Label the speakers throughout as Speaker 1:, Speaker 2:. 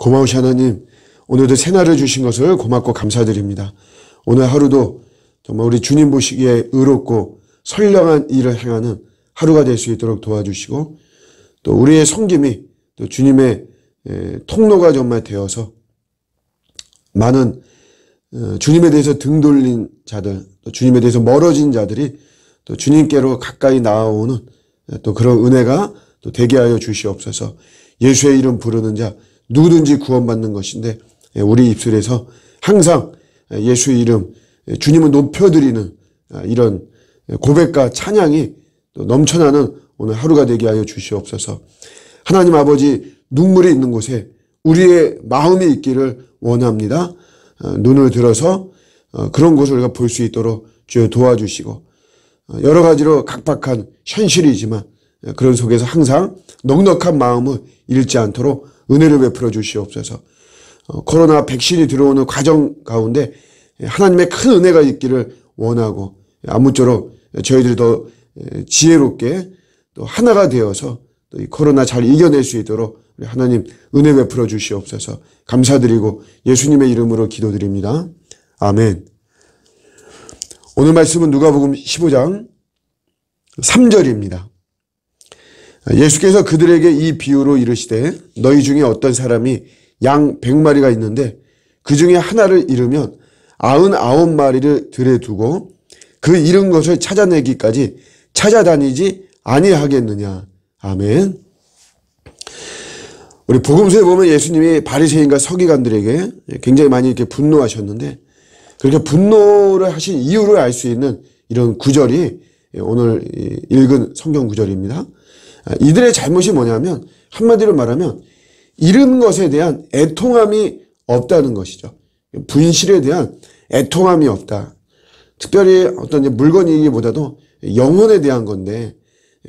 Speaker 1: 고마우신 하나님, 오늘도 새날을 주신 것을 고맙고 감사드립니다. 오늘 하루도 정말 우리 주님 보시기에 의롭고 선량한 일을 행하는 하루가 될 수 있도록 도와주시고, 또 우리의 섬김이 또 주님의 통로가 정말 되어서 많은 주님에 대해서 등 돌린 자들, 또 주님에 대해서 멀어진 자들이 또 주님께로 가까이 나아오는 또 그런 은혜가 또 되게 하여 주시옵소서. 예수의 이름 부르는 자 누구든지 구원받는 것인데, 우리 입술에서 항상 예수의 이름, 주님을 높여드리는 이런 고백과 찬양이 또 넘쳐나는 오늘 하루가 되게 하여 주시옵소서. 하나님 아버지, 눈물이 있는 곳에 우리의 마음이 있기를 원합니다. 눈을 들어서 그런 곳을 우리가 볼 수 있도록 주여 도와주시고, 여러 가지로 각박한 현실이지만 그런 속에서 항상 넉넉한 마음을 잃지 않도록 은혜를 베풀어 주시옵소서. 코로나 백신이 들어오는 과정 가운데 하나님의 큰 은혜가 있기를 원하고, 아무쪼록 저희들이 더 지혜롭게 또 하나가 되어서 또 이 코로나 잘 이겨낼 수 있도록 하나님 은혜 베풀어 주시옵소서. 감사드리고 예수님의 이름으로 기도드립니다. 아멘. 오늘 말씀은 누가복음 15장 3절입니다. 예수께서 그들에게 이 비유로 이르시되, 너희 중에 어떤 사람이 양 100마리가 있는데 그 중에 하나를 잃으면 99마리를 들에 두고 그 잃은 것을 찾아내기까지 찾아다니지 아니하겠느냐. 아멘. 우리 복음서에 보면 예수님이 바리새인과 서기관들에게 굉장히 많이 이렇게 분노하셨는데, 그렇게 분노를 하신 이유를 알 수 있는 이런 구절이 오늘 읽은 성경 구절입니다. 이들의 잘못이 뭐냐면, 한마디로 말하면 잃은 것에 대한 애통함이 없다는 것이죠. 분실에 대한 애통함이 없다. 특별히 어떤 물건이기보다도 영혼에 대한 건데,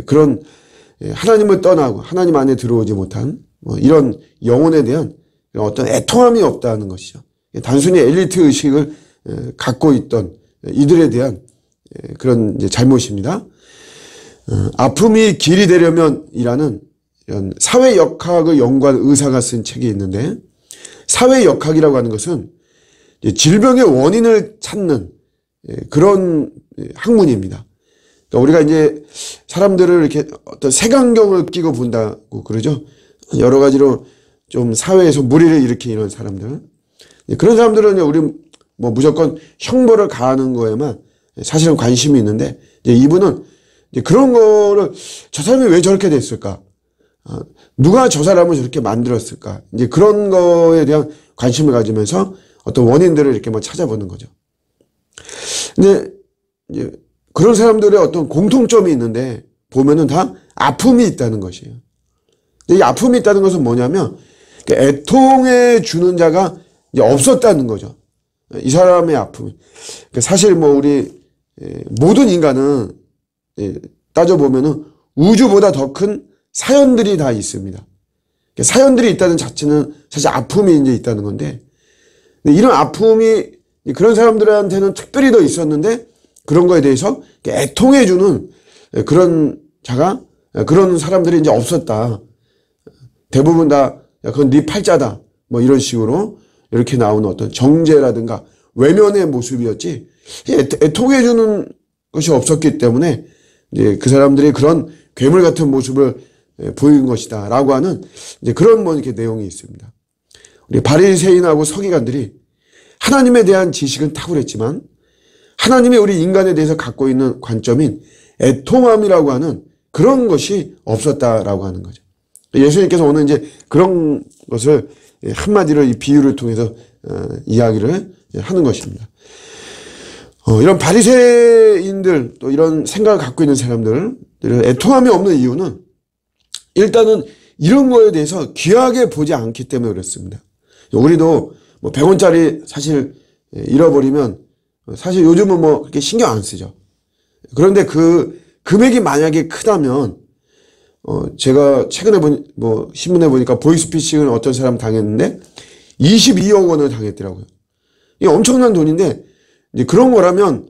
Speaker 1: 그런 하나님을 떠나고 하나님 안에 들어오지 못한 이런 영혼에 대한 어떤 애통함이 없다는 것이죠. 단순히 엘리트 의식을 갖고 있던 이들에 대한 그런 잘못입니다. 아픔이 길이 되려면 이라는 이런 사회역학을 연구한 의사가 쓴 책이 있는데, 사회역학이라고 하는 것은 질병의 원인을 찾는 그런 학문입니다. 그러니까 우리가 이제 사람들을 이렇게 어떤 색안경을 끼고 본다고 그러죠. 여러 가지로 좀 사회에서 무리를 일으키는 사람들. 그런 사람들은 우리 뭐 무조건 형벌을 가하는 거에만 사실은 관심이 있는데, 이제 이분은 이제 그런 거를 저 사람이 왜 저렇게 됐을까? 누가 저 사람을 저렇게 만들었을까? 이제 그런 거에 대한 관심을 가지면서 어떤 원인들을 이렇게 뭐 찾아보는 거죠. 근데 이제 그런 사람들의 어떤 공통점이 있는데, 보면은 다 아픔이 있다는 것이에요. 근데 이 아픔이 있다는 것은 뭐냐면, 애통해 주는 자가 이제 없었다는 거죠. 이 사람의 아픔. 사실 뭐 우리 모든 인간은 따져보면은 우주보다 더 큰 사연들이 다 있습니다. 사연들이 있다는 자체는 사실 아픔이 이제 있다는 건데, 이런 아픔이 그런 사람들한테는 특별히 더 있었는데, 그런 거에 대해서 애통해주는 그런 자가, 그런 사람들이 이제 없었다. 대부분 다, 그건 네 팔자다. 뭐 이런 식으로 이렇게 나오는 어떤 정죄라든가 외면의 모습이었지, 애통해주는 것이 없었기 때문에 이제 그 사람들이 그런 괴물 같은 모습을 보인 것이다. 라고 하는 이제 그런 뭐 이렇게 내용이 있습니다. 우리 바리새인하고 서기관들이 하나님에 대한 지식은 탁월했지만, 하나님이 우리 인간에 대해서 갖고 있는 관점인 애통함이라고 하는 그런 것이 없었다라고 하는 거죠. 예수님께서 오늘 이제 그런 것을 한마디로 이 비유를 통해서 이야기를 하는 것입니다. 이런 바리새인들, 또 이런 생각을 갖고 있는 사람들, 애통함이 없는 이유는 일단은 이런 거에 대해서 귀하게 보지 않기 때문에 그렇습니다. 우리도 뭐 100원짜리 사실 잃어버리면 사실 요즘은 뭐 그렇게 신경 안 쓰죠. 그런데 그 금액이 만약에 크다면, 제가 최근에 뭐 신문에 보니까 보이스피싱을 어떤 사람 당했는데 22억 원을 당했더라고요. 이게 엄청난 돈인데, 이제 그런 거라면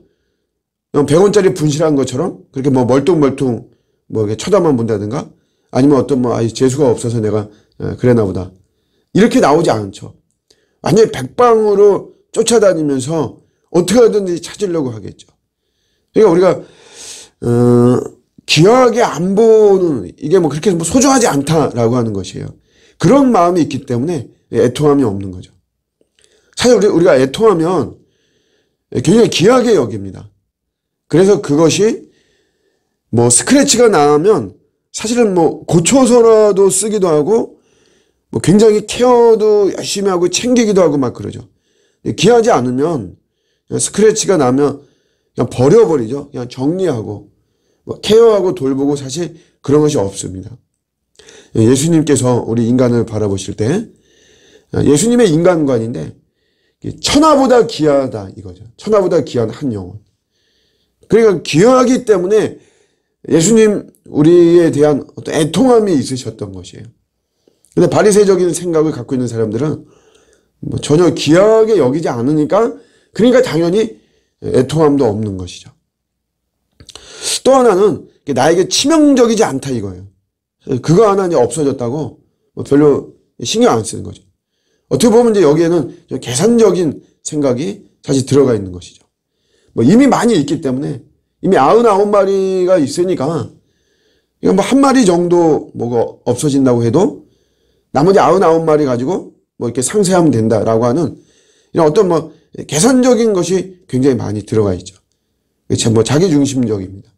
Speaker 1: 100원짜리 분실한 것처럼 그렇게 뭐 멀뚱멀뚱 뭐 이렇게 쳐다만 본다든가, 아니면 어떤 뭐 재수가 없어서 내가 그랬나 보다. 이렇게 나오지 않죠. 완전히 백방으로 쫓아다니면서 어떻게 하든지 찾으려고 하겠죠. 그러니까 우리가 귀하게 안 보는, 이게 뭐 그렇게 뭐 소중하지 않다라고 하는 것이에요. 그런 마음이 있기 때문에 애통함이 없는 거죠. 사실 우리가 애통하면 굉장히 귀하게 여깁니다. 그래서 그것이 뭐 스크래치가 나면 사실은 뭐 고쳐서라도 쓰기도 하고 뭐 굉장히 케어도 열심히 하고 챙기기도 하고 막 그러죠. 귀하지 않으면 그냥 스크래치가 나면 그냥 버려버리죠. 그냥 정리하고 뭐 케어하고 돌보고 사실 그런 것이 없습니다. 예수님께서 우리 인간을 바라보실 때 예수님의 인간관인데 천하보다 귀하다 이거죠. 천하보다 귀한 한 영혼. 그러니까 귀하기 때문에 예수님 우리에 대한 어떤 애통함이 있으셨던 것이에요. 근데 바리새적인 생각을 갖고 있는 사람들은 뭐 전혀 귀하게 여기지 않으니까 그러니까 당연히 애통함도 없는 것이죠. 또 하나는 나에게 치명적이지 않다 이거예요. 그거 하나 이제 없어졌다고 뭐 별로 신경 안 쓰는 거죠. 어떻게 보면 이제 여기에는 계산적인 생각이 사실 들어가 있는 것이죠. 뭐 이미 많이 있기 때문에 이미 99마리가 있으니까 이거 뭐 한 마리 정도 뭐가 없어진다고 해도 나머지 99마리 가지고 뭐 이렇게 상쇄하면 된다라고 하는 이런 어떤 뭐 계산적인 것이 굉장히 많이 들어가 있죠. 참 뭐 자기중심적입니다.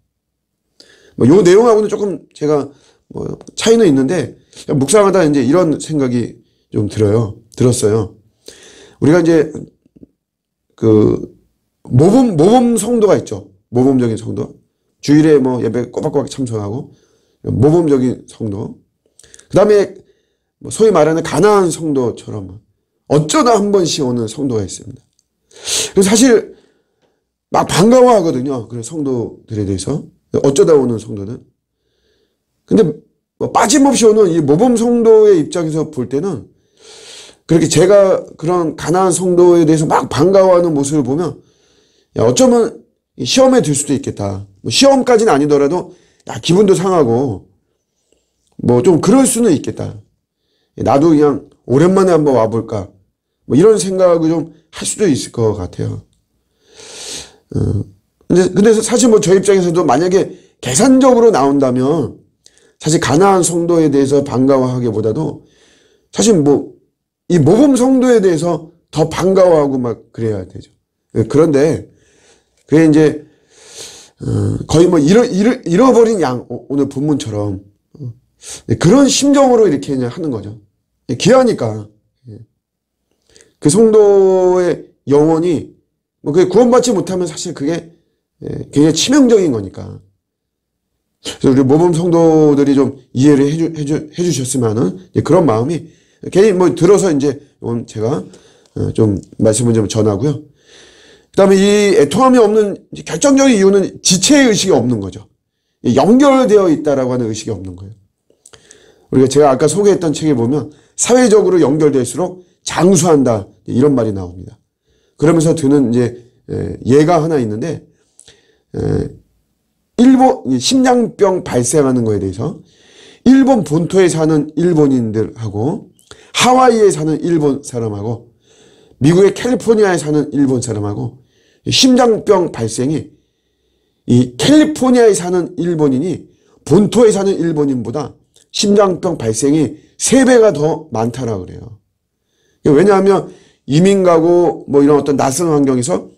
Speaker 1: 뭐 요 내용하고는 조금 제가 뭐 차이는 있는데 묵상하다 이제 이런 생각이 좀 들었어요. 우리가 이제 그 모범 성도가 있죠. 모범적인 성도. 주일에 뭐 예배 꼬박꼬박 참석하고 모범적인 성도. 그다음에 뭐 소위 말하는 가난한 성도처럼 어쩌다 한 번씩 오는 성도가 있습니다. 그래서 사실 막 반가워하거든요. 그런 성도들에 대해서. 어쩌다 오는 성도는. 근데 뭐 빠짐없이 오는 이 모범 성도의 입장에서 볼 때는 그렇게 제가 그런 가난한 성도에 대해서 막 반가워하는 모습을 보면 야, 어쩌면 시험에 들 수도 있겠다. 뭐 시험까지는 아니더라도 야, 기분도 상하고 뭐 좀 그럴 수는 있겠다. 나도 그냥 오랜만에 한번 와볼까. 뭐 이런 생각을 좀 할 수도 있을 것 같아요. 근데 사실 뭐 저 입장에서도 만약에 계산적으로 나온다면 사실 가난한 성도에 대해서 반가워하기보다도 사실 뭐 이 모범 성도에 대해서 더 반가워하고 막 그래야 되죠. 그런데 그게 이제 거의 뭐 잃어버린 양 오늘 본문처럼 그런 심정으로 이렇게 그냥 하는 거죠. 귀하니까 그 성도의 영혼이 뭐 그게 구원받지 못하면 사실 그게 굉장히 치명적인 거니까. 그래서 우리 모범 성도들이 좀 이해를 해주셨으면 하는 그런 마음이 괜히 뭐 들어서 이제 제가 좀 말씀을 좀 전하고요. 그 다음에 이 애통함이 없는 결정적인 이유는 지체의 의식이 없는 거죠. 연결되어 있다라고 하는 의식이 없는 거예요. 우리가 제가 아까 소개했던 책에 보면 사회적으로 연결될수록 장수한다 이런 말이 나옵니다. 그러면서 드는 이제 예가 하나 있는데 일본 심장병 발생하는 거에 대해서 일본 본토에 사는 일본인들하고 하와이에 사는 일본 사람하고 미국의 캘리포니아에 사는 일본 사람하고 심장병 발생이 이 캘리포니아에 사는 일본인이 본토에 사는 일본인보다 심장병 발생이 3배가 더 많다라고 그래요. 왜냐하면 이민 가고 뭐 이런 어떤 낯선 환경에서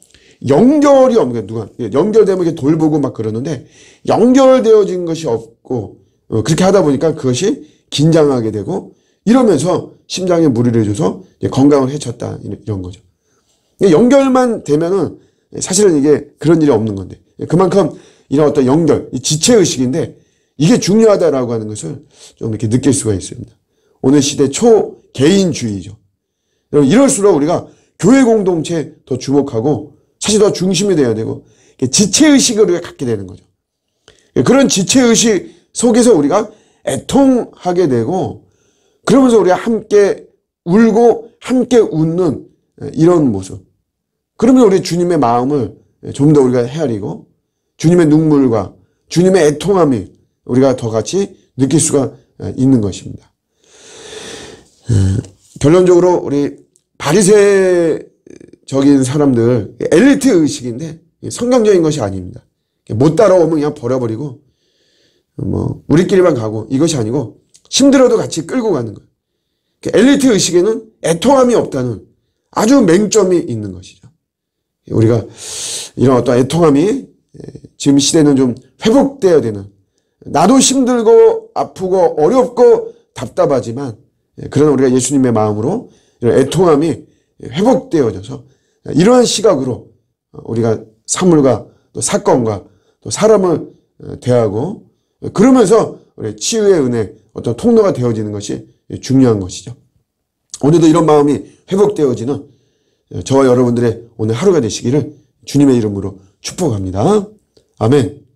Speaker 1: 연결이 없는 거예요. 연결되면 이렇게 돌보고 막 그러는데 연결되어진 것이 없고 그렇게 하다 보니까 그것이 긴장하게 되고 이러면서 심장에 무리를 줘서 건강을 해쳤다 이런 거죠. 연결만 되면은 사실은 이게 그런 일이 없는 건데 그만큼 이런 어떤 연결, 지체의식인데 이게 중요하다라고 하는 것을 좀 이렇게 느낄 수가 있습니다. 오늘 시대 초개인주의죠. 이럴수록 우리가 교회 공동체에 더 주목하고 사실 더 중심이 돼야 되고 지체의식을 우리가 갖게 되는 거죠. 그런 지체의식 속에서 우리가 애통하게 되고 그러면서 우리가 함께 울고 함께 웃는 이런 모습. 그러면 우리 주님의 마음을 좀 더 우리가 헤아리고 주님의 눈물과 주님의 애통함이 우리가 더 같이 느낄 수가 있는 것입니다. 결론적으로 우리 바리새적인 사람들 엘리트 의식인데 성경적인 것이 아닙니다. 못 따라오면 그냥 버려버리고 뭐 우리끼리만 가고 이것이 아니고 힘들어도 같이 끌고 가는 거예요. 엘리트 의식에는 애통함이 없다는 아주 맹점이 있는 것이죠. 우리가 이런 어떤 애통함이 지금 시대는 좀 회복되어야 되는, 나도 힘들고 아프고 어렵고 답답하지만 그러나 우리가 예수님의 마음으로 이런 애통함이 회복되어져서 이러한 시각으로 우리가 사물과 또 사건과 또 사람을 대하고 그러면서 우리 치유의 은혜 어떤 통로가 되어지는 것이 중요한 것이죠. 오늘도 이런 마음이 회복되어지는 저와 여러분들의 오늘 하루가 되시기를 주님의 이름으로 축복합니다. 아멘.